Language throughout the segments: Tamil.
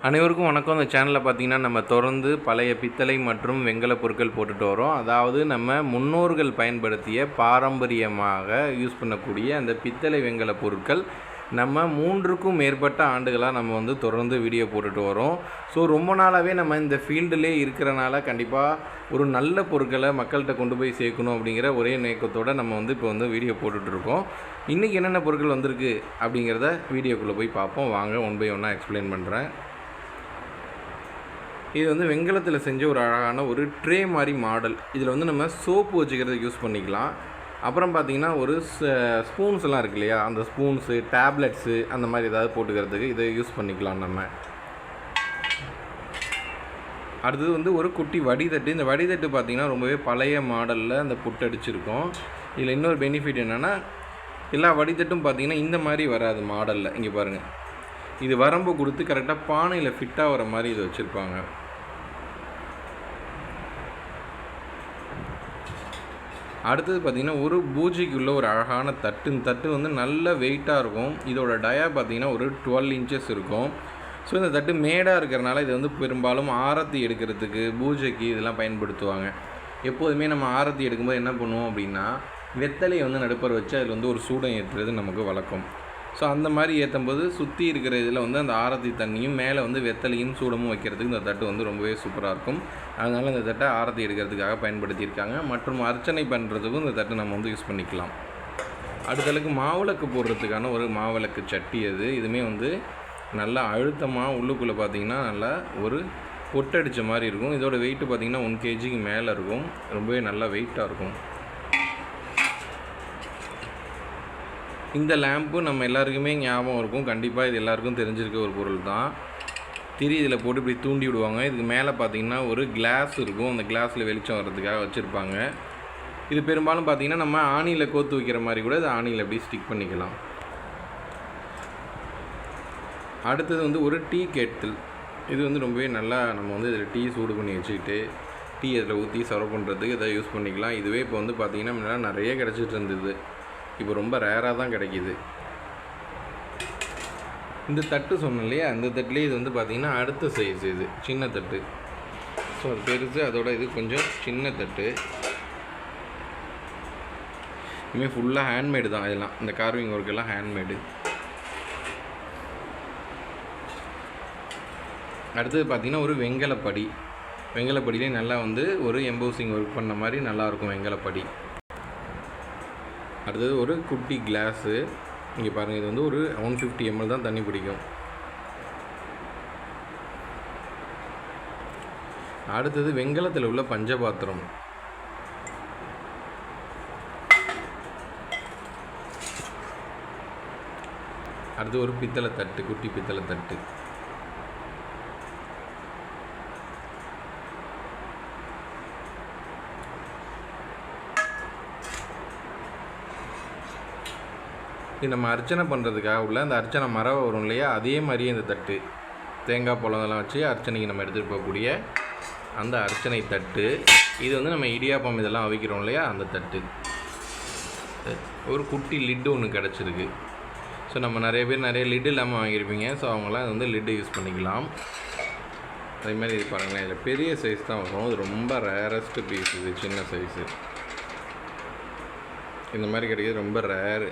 அனைவருக்கும் வணக்கம். இந்த சேனலில் பார்த்தீங்கன்னா நம்ம தொடர்ந்து பழைய பித்தளை மற்றும் வெண்கல பொருட்கள் போட்டுட்டு வரோம். அதாவது நம்ம முன்னோர்கள் பயன்படுத்திய பாரம்பரியமாக யூஸ் பண்ணக்கூடிய அந்த பித்தளை வெண்கல பொருட்கள் நம்ம 3க்கும் மேற்பட்ட ஆண்டுகளாக நம்ம தொடர்ந்து வீடியோ போட்டுட்டு வரோம். ஸோ ரொம்ப நாளாகவே நம்ம இந்த ஃபீல்டிலே இருக்கிறனால கண்டிப்பாக ஒரு நல்ல பொருட்களை மக்கள்கிட்ட கொண்டு போய் சேர்க்கணும் அப்படிங்கிற ஒரே நோக்கத்தோடு நம்ம இப்போ வீடியோ போட்டுட்ருக்கோம். இன்றைக்கி என்னென்ன பொருட்கள் வந்திருக்கு அப்படிங்கிறத வீடியோக்குள்ளே போய் பார்ப்போம். வாங்க ஒன் பை ஒன்னாக எக்ஸ்பிளைன் பண்ணுறேன். இது வெண்கலத்தில் செஞ்ச ஒரு அழகான ஒரு ட்ரே மாதிரி மாடல். இதில் நம்ம சோப்பு வச்சுக்கிறதுக்கு யூஸ் பண்ணிக்கலாம். அப்புறம் பார்த்திங்கன்னா ஒரு ஸ்பூன்ஸ் எல்லாம் இருக்கு இல்லையா, அந்த ஸ்பூன்ஸு, டேப்லெட்ஸு அந்த மாதிரி ஏதாவது போட்டுக்கிறதுக்கு இதை யூஸ் பண்ணிக்கலாம் நம்ம. அடுத்தது ஒரு குட்டி வடிதட்டு. இந்த வடிதட்டு பார்த்திங்கன்னா ரொம்பவே பழைய மாடலில் அந்த புட்டடிச்சிருக்கும். இதில் இன்னொரு பெனிஃபிட் என்னென்னா, எல்லா வடிதட்டும் பார்த்திங்கன்னா இந்த மாதிரி வராது மாடலில். இங்கே பாருங்கள், இது வரம்பு கொடுத்து கரெக்டாக பானையில் ஃபிட்டாக வர மாதிரி இது வச்சுருப்பாங்க. அடுத்தது பார்த்திங்கன்னா ஒரு பூஜைக்குள்ளே ஒரு அழகான தட்டு. இந்த தட்டு நல்ல வெயிட்டாக இருக்கும். இதோட டயா பார்த்திங்கன்னா ஒரு 12 இன்ச்சஸ் இருக்கும். ஸோ இந்த தட்டு மேடாக இருக்கிறனால இது பெரும்பாலும் ஆரத்தி எடுக்கிறதுக்கு, பூஜைக்கு இதெல்லாம் பயன்படுத்துவாங்க. எப்போதுமே நம்ம ஆரத்தி எடுக்கும்போது என்ன பண்ணுவோம் அப்படின்னா, வெத்தலையை நடுப்பர் வச்சு அதில் ஒரு சூடம் ஏற்றுறது நமக்கு வழக்கம். ஸோ அந்த மாதிரி ஏற்றும்போது சுற்றி இருக்கிற இதில் அந்த ஆரத்தி தண்ணியும் மேலே வெத்தலையும் சூடமும் வைக்கிறதுக்கு இந்த தட்டு ரொம்பவே சூப்பராக இருக்கும். அதனால் இந்த தட்டை ஆரத்தி எடுக்கிறதுக்காக பயன்படுத்தியிருக்காங்க. மற்றும் அர்ச்சனை பண்ணுறதுக்கும் இந்த தட்டை நம்ம யூஸ் பண்ணிக்கலாம். அடுத்தளவுக்கு மாவிளக்கு போடுறதுக்கான ஒரு மாவிளக்கு சட்டி அது. இதுவுமே நல்லா அழுத்தமாக உள்ளுக்குள்ளே பார்த்திங்கன்னா நல்லா ஒரு பொட்டடித்த மாதிரி இருக்கும். இதோட வெயிட்டு பார்த்திங்கன்னா 1 kgக்கு மேலே இருக்கும். ரொம்பவே நல்லா வெயிட்டாக இருக்கும். இந்த லேம்பு நம்ம எல்லாருக்குமே ஞாபகம் இருக்கும். கண்டிப்பாக இது எல்லாருக்கும் தெரிஞ்சிருக்க ஒரு பொருள் தான். திரி இதில் போட்டு இப்படி தூண்டி விடுவாங்க. இதுக்கு மேலே பார்த்திங்கன்னா ஒரு கிளாஸ் இருக்கும். அந்த கிளாஸில் வெளிச்சம் வர்றதுக்காக வச்சுருப்பாங்க. இது பெரும்பாலும் பார்த்திங்கன்னா நம்ம ஆணியில் கோத்து வைக்கிற மாதிரி கூட இது ஆணியில் எப்படி ஸ்டிக் பண்ணிக்கலாம். அடுத்தது ஒரு டீ கேட்டில். இது ரொம்பவே நல்லா நம்ம இதில் டீ சூடு பண்ணி வச்சுக்கிட்டு டீ அதில் ஊற்றி சர்வ் பண்ணுறதுக்கு இதை யூஸ் பண்ணிக்கலாம். இதுவே இப்போ பார்த்திங்கன்னா முன்னாடி நிறைய கிடச்சிட்டு இருந்தது. இப்போ ரொம்ப ரேராக தான் கிடைக்கிது. இந்த தட்டு சொன்னோம் இல்லையா, அந்த தட்டுலேயே இது பார்த்திங்கன்னா அடுத்த சைஸ். இது சின்ன தட்டு. ஸோ அது பெருசு, அதோட இது கொஞ்சம் சின்ன தட்டு. இனிமேல் ஃபுல்லாக ஹேண்ட்மேடு தான் இதெல்லாம். இந்த கார்விங் ஒர்க் எல்லாம் ஹேண்ட்மேடு. அடுத்தது பார்த்திங்கன்னா ஒரு வெண்கலப்படி. வெண்கலப்படியிலே நல்லா ஒரு எம்போசிங் ஒர்க் பண்ண மாதிரி நல்லாயிருக்கும் வெண்கலப்படி. அடுத்தது ஒரு குட்டி கிளாஸு. இங்கே பாருங்கள், இது ஒரு 150 ml தான் தண்ணி பிடிக்கும். அடுத்தது வெண்கலத்தில் உள்ள பஞ்சபாத்திரம். அடுத்து ஒரு பித்தளை தட்டு, குட்டி பித்தளை தட்டு. இது நம்ம அர்ச்சனை பண்ணுறதுக்காக உள்ள அந்த அர்ச்சனை மரம் வரும் இல்லையா, அதே மாதிரியே இந்த தட்டு. தேங்காய் பழங்கள்லாம் வச்சு அர்ச்சனைக்கு நம்ம எடுத்துகிட்டு போகக்கூடிய அந்த அர்ச்சனை தட்டு. இது நம்ம இடியாப்பம் இதெல்லாம் அவிக்கிறோம் இல்லையா, அந்த தட்டு. ஒரு குட்டி லிட்டு ஒன்று கிடச்சிருக்கு. ஸோ நம்ம நிறைய பேர் நிறைய லிட்டு இல்லாமல் வாங்கியிருப்பீங்க. ஸோ அவங்களாம் லிட்டு யூஸ் பண்ணிக்கலாம். அதேமாதிரி இது பாருங்களேன், இதில் பெரிய சைஸ் தான் வரும். இது ரொம்ப ரேரஸ்ட்டு பீஸ். இது சின்ன சைஸு. இந்த மாதிரி கிடைக்கிறது ரொம்ப ரேரு.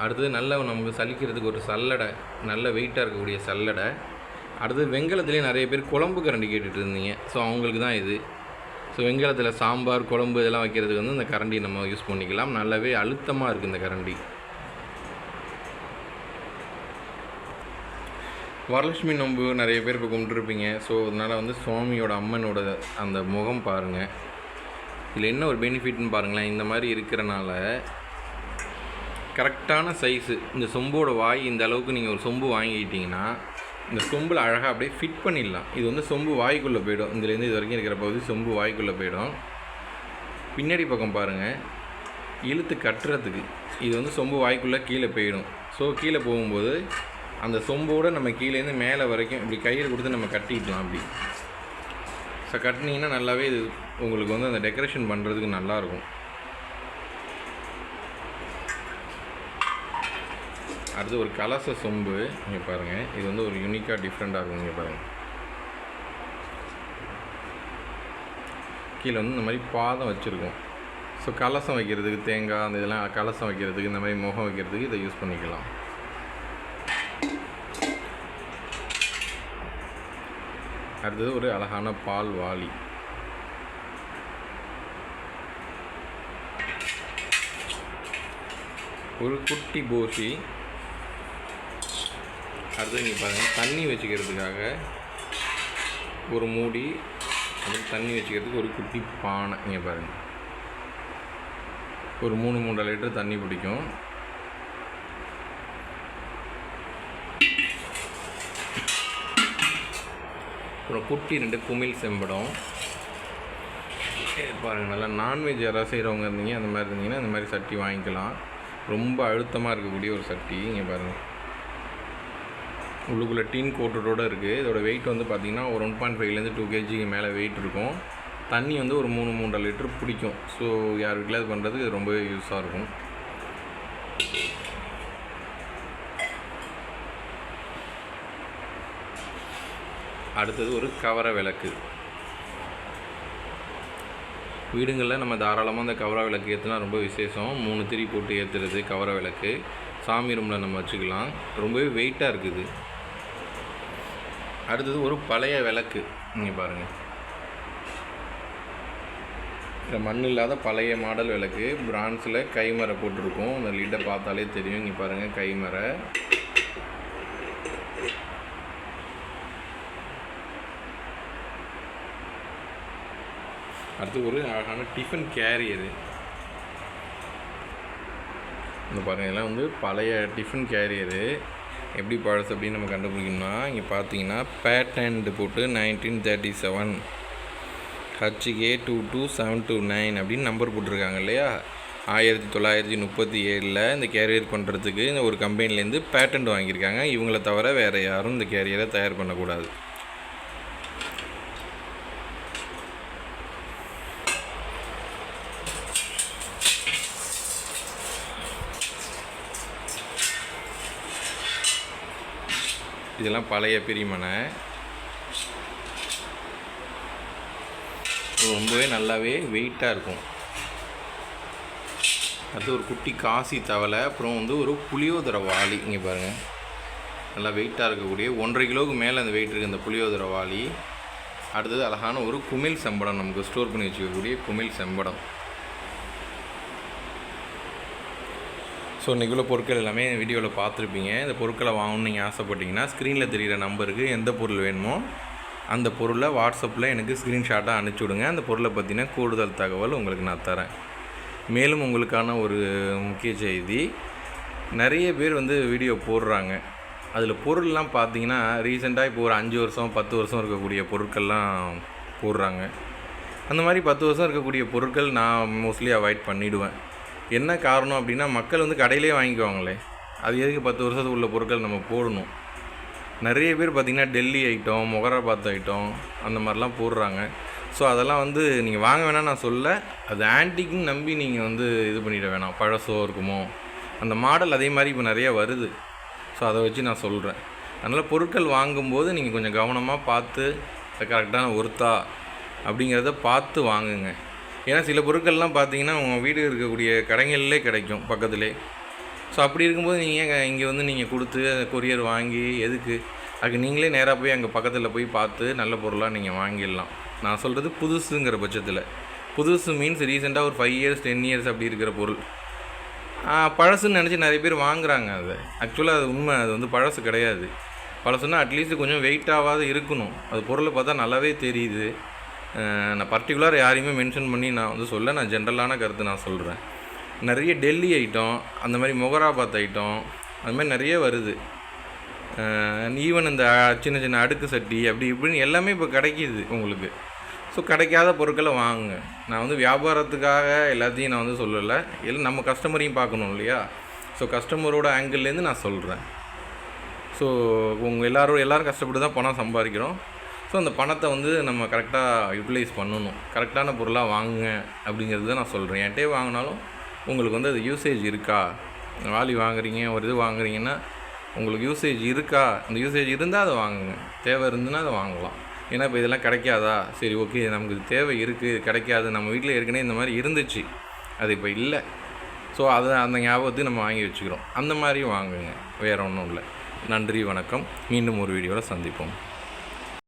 அடுத்தது நல்ல நமக்கு சலிக்கிறதுக்கு ஒரு சல்லடை, நல்ல வெயிட்டாக இருக்கக்கூடிய சல்லடை. அடுத்தது வெண்கலத்துலேயே நிறைய பேர் குழம்பு கரண்டி கேட்டுட்டு இருந்தீங்க. ஸோ அவங்களுக்கு தான் இது. ஸோ வெண்கலத்தில் சாம்பார், குழம்பு இதெல்லாம் வைக்கிறதுக்கு இந்த கரண்டி நம்ம யூஸ் பண்ணிக்கலாம். நல்லாவே அழுத்தமாக இருக்குது இந்த கரண்டி. வரலட்சுமி நோன்பு நிறைய பேர் இப்போ கும்பிட்டுருப்பீங்க. ஸோ அதனால் சுவாமியோட அம்மனோட அந்த முகம் பாருங்கள். இதில் என்ன ஒரு பெனிஃபிட்னு பாருங்களேன். இந்த மாதிரி இருக்கிறனால கரெக்டான சைஸு. இந்த சொம்போட வாய் இந்த அளவுக்கு நீங்கள் ஒரு சொம்பு வாங்கிக்கிட்டிங்கன்னா இந்த சொம்பில் அழகாக அப்படியே ஃபிட் பண்ணிடலாம். இது சொம்பு வாய்க்குள்ளே போயிடும். இதுலேருந்து இது வரைக்கும் இருக்கிற பகுதி சொம்பு வாய்க்குள்ளே போயிடும். பின்னாடி பக்கம் பாருங்கள், இழுத்து கட்டுறதுக்கு இது சொம்பு வாய்க்குள்ளே கீழே போயிடும். ஸோ கீழே போகும்போது அந்த சொம்போடு நம்ம கீழேருந்து மேலே வரைக்கும் இப்படி கையில் கொடுத்து நம்ம கட்டிக்கலாம். அப்படி ஸோ கட்டினீங்கன்னா நல்லாவே இது உங்களுக்கு அந்த டெக்கரேஷன் பண்ணுறதுக்கு நல்லாயிருக்கும். அடுத்து ஒரு கலச சொம்பு. இங்கே பாருங்கள், இது வந்து ஒரு யூனிக்காக டிஃப்ரெண்ட்டாக இருக்கும். இங்கே பாருங்கள், கீழே வந்து இந்த மாதிரி பாதம் வச்சுருக்கோம். ஸோ கலசம் வைக்கிறதுக்கு, தேங்காய் அந்த இதெல்லாம் கலசம் வைக்கிறதுக்கு, இந்த மாதிரி முகம் வைக்கிறதுக்கு இதை யூஸ் பண்ணிக்கலாம். அடுத்தது ஒரு அழகான பால் வாளி. ஒரு குட்டி போசி. அடுத்து நீங்கள் பாருங்கள், தண்ணி வச்சுக்கிறதுக்காக ஒரு மூடி, அப்புறம் தண்ணி வச்சுக்கிறதுக்கு ஒரு குட்டி பானை. இங்கே பாருங்கள், ஒரு 3-3 லிட்டர் தண்ணி பிடிக்கும். அப்புறம் குட்டி 2 குமிழ் செம்படம். பாருங்கள், நல்லா நான்வெஜ் யாராவது செய்கிறவங்க இருந்தீங்க, அந்த மாதிரி இருந்தீங்கன்னா இந்த மாதிரி சட்டி வாங்கிக்கலாம். ரொம்ப அழுத்தமாக இருக்கக்கூடிய ஒரு சட்டி. இங்கே பாருங்கள், உள்ளுக்குள்ளே டீன் கோட்டரோடு இருக்குது. இதோட வெயிட் வந்து பார்த்திங்கன்னா ஒரு 1.5 to 2 kg மேலே வெயிட் இருக்கும். தண்ணி வந்து ஒரு 3-3 லிட்டர் பிடிக்கும். ஸோ யார் வீட்டில் அது பண்ணுறதுக்கு இது ரொம்பவே யூஸாக இருக்கும். அடுத்தது ஒரு கவர விளக்கு. வீடுங்களில் நம்ம தாராளமாக அந்த கவர விளக்கு ஏற்றினா ரொம்ப விசேஷம். 3 திரி போட்டு ஏற்றுறது கவர விளக்கு. சாமி ரூமில் நம்ம வச்சுக்கலாம். ரொம்பவே வெயிட்டாக இருக்குது. அடுத்தது ஒரு பழைய விளக்கு. இங்கே பாருங்கள், இந்த மண் இல்லாத பழைய மாடல் விளக்கு. பிரான்ஸில் கைமரை போட்டிருக்கோம். அந்த லிட்டை பார்த்தாலே தெரியும். இங்கே பாருங்கள், கைமரை. அடுத்து ஒரு அழகான டிஃபன் கேரியரு. இந்த பாருங்கள், இதெல்லாம் வந்து பழைய டிஃபன் கேரியரு. எப்படி பழசு அப்படின்னு நம்ம கண்டுபிடிக்கணும்னா, இங்கே பார்த்தீங்கன்னா பேட்டன்ட் போட்டு 1937 HK22729 அப்படின்னு நம்பர் போட்டிருக்காங்க இல்லையா. 1937 இந்த கேரியர் பண்ணுறதுக்கு இந்த ஒரு கம்பெனிலேருந்து பேட்டன்ட் வாங்கியிருக்காங்க. இவங்களை தவிர வேறு யாரும் இந்த கேரியரை தயார் பண்ணக்கூடாது. இதெல்லாம் பழைய பிரிமனை. ரொம்பவே நல்லாவே வெயிட்டாக இருக்கும். அடுத்து ஒரு குட்டி காசி தவளை. அப்புறம் வந்து ஒரு புளியோதரை வாளி. இங்கே பாருங்கள், நல்லா வெயிட்டாக இருக்கக்கூடிய 1.5 கிலோவுக்கு மேலே அந்த வெயிட் இருக்குது இந்த புளியோதரை வாளி. அடுத்தது அழகான ஒரு குமிழ் செம்படம். நமக்கு ஸ்டோர் பண்ணி வச்சுக்கக்கூடிய குமிழ் செம்படம். ஸோ இன்றைக்குள்ள பொருட்கள் எல்லாமே வீடியோவில் பார்த்துருப்பீங்க. இந்த பொருட்களை வாங்கணும்னு நீங்கள் ஆசைப்பட்டீங்கன்னா ஸ்க்ரீனில் தெரிகிற நம்பருக்கு எந்த பொருள் வேணுமோ அந்த பொருளை வாட்ஸ்அப்பில் எனக்கு ஸ்க்ரீன்ஷாட்டாக அனுப்பிச்சி விடுங்க. அந்த பொருளை பற்றின கூடுதல் தகவல் உங்களுக்கு நான் தரேன். மேலும் உங்களுக்கான ஒரு முக்கிய செய்தி, நிறைய பேர் வந்து வீடியோ போடுறாங்க. அதில் பொருள்லாம் பார்த்தீங்கன்னா ரீசெண்டாக இப்போ ஒரு 5 வருஷம் 10 வருஷம் இருக்கக்கூடிய பொருட்கள்லாம் போடுறாங்க. அந்த மாதிரி 10 வருஷம் இருக்கக்கூடிய பொருட்கள் நான் மோஸ்ட்லி அவாய்ட் பண்ணிவிடுவேன். என்ன காரணம் அப்படின்னா, மக்கள் வந்து கடையிலே வாங்கிக்குவாங்களே, அது எதுக்கு 10 வருஷத்துக்கு உள்ள பொருட்கள் நம்ம போடணும். நிறைய பேர் பார்த்திங்கன்னா டெல்லி ஐட்டம், மொகராபாத் ஐட்டம் அந்த மாதிரிலாம் போடுறாங்க. ஸோ அதெல்லாம் வந்து நீங்கள் வாங்க வேணாம் நான் சொல்ல. அது ஆன்டிக்குன்னு நம்பி நீங்கள் வந்து இது பண்ணிட வேணாம். பழசோ இருக்குமோ, அந்த மாடல் அதே மாதிரி இப்போ நிறையா வருது. ஸோ அதை வச்சு நான் சொல்கிறேன். அதனால் பொருட்கள் வாங்கும்போது நீங்கள் கொஞ்சம் கவனமாக பார்த்து கரெக்டான ஒர்த்தா அப்படிங்கிறத பார்த்து வாங்குங்க. ஏன்னா சில பொருட்கள்லாம் பார்த்தீங்கன்னா உங்கள் வீடு இருக்கக்கூடிய கடைகளிலே கிடைக்கும் பக்கத்துலேயே. ஸோ அப்படி இருக்கும்போது நீங்கள் இங்கே வந்து நீங்கள் கொடுத்து கொரியர் வாங்கி எதுக்கு, அதுக்கு நீங்களே நேராக போய் அங்கே பக்கத்தில் போய் பார்த்து நல்ல பொருளாக நீங்கள் வாங்கிடலாம். நான் சொல்கிறது புதுசுங்கிற பட்சத்தில். புதுசு மீன்ஸ் ரீசெண்டாக ஒரு 5 years 10 years அப்படி இருக்கிற பொருள். பழசுன்னு நினச்சி நிறைய பேர் வாங்குகிறாங்க. அது ஆக்சுவலாக அது உண்மை, அது வந்து பழசு கிடையாது. பழசுன்னா அட்லீஸ்ட் கொஞ்சம் வெயிட்டாகாவது இருக்கணும். அது பொருளை பார்த்தா நல்லாவே தெரியுது. நான் பர்டிகுலர் யாரையுமே மென்ஷன் பண்ணி நான் வந்து சொல்ல, நான் ஜென்ரலான கருத்து நான் சொல்கிறேன். நிறைய டெல்லி ஐட்டம், அந்த மாதிரி மொகராபாத் ஐட்டம், அது மாதிரி நிறைய வருது. ஈவன் இந்த சின்ன சின்ன அடுக்கு சட்டி அப்படி இப்படின்னு எல்லாமே இப்போ கிடைக்கிது உங்களுக்கு. ஸோ கிடைக்காத பொருட்களை வாங்குங்க. நான் வந்து வியாபாரத்துக்காக எல்லாத்தையும் நான் வந்து சொல்லலை. எல்லாம் நம்ம கஸ்டமரையும் பார்க்கணும் இல்லையா. ஸோ கஸ்டமரோட ஆங்கிள்லேருந்து நான் சொல்கிறேன். ஸோ எல்லோரும் கஷ்டப்பட்டு தான் பணம் சம்பாதிக்கிறோம். ஸோ அந்த பணத்தை வந்து நம்ம கரெக்டாக யூட்டிலைஸ் பண்ணணும். கரெக்டான பொருளாக வாங்குங்க அப்படிங்கிறது தான் நான் சொல்கிறேன். என்கிட்டே வாங்கினாலும் உங்களுக்கு வந்து அது யூசேஜ் இருக்கா வாளி வாங்குறீங்க, ஒரு இது வாங்குறீங்கன்னா உங்களுக்கு யூசேஜ் இருக்கா, அந்த யூசேஜ் இருந்தால் அதை வாங்குங்க, தேவை இருந்துன்னா அதை வாங்கலாம். ஏன்னா இப்போ இதெல்லாம் கிடைக்காதா, சரி ஓகே நமக்கு இது தேவை இருக்குது, கிடைக்காது, நம்ம வீட்டில் ஏற்கனவே இந்த மாதிரி இருந்துச்சு, அது இப்போ இல்லை, ஸோ அதை அந்த ஞாபகத்தையும் நம்ம வாங்கி வச்சுக்கிறோம், அந்த மாதிரியும் வாங்குங்க, வேறு ஒன்றும் இல்லை. நன்றி, வணக்கம். மீண்டும் ஒரு வீடியோவில் சந்திப்போம்.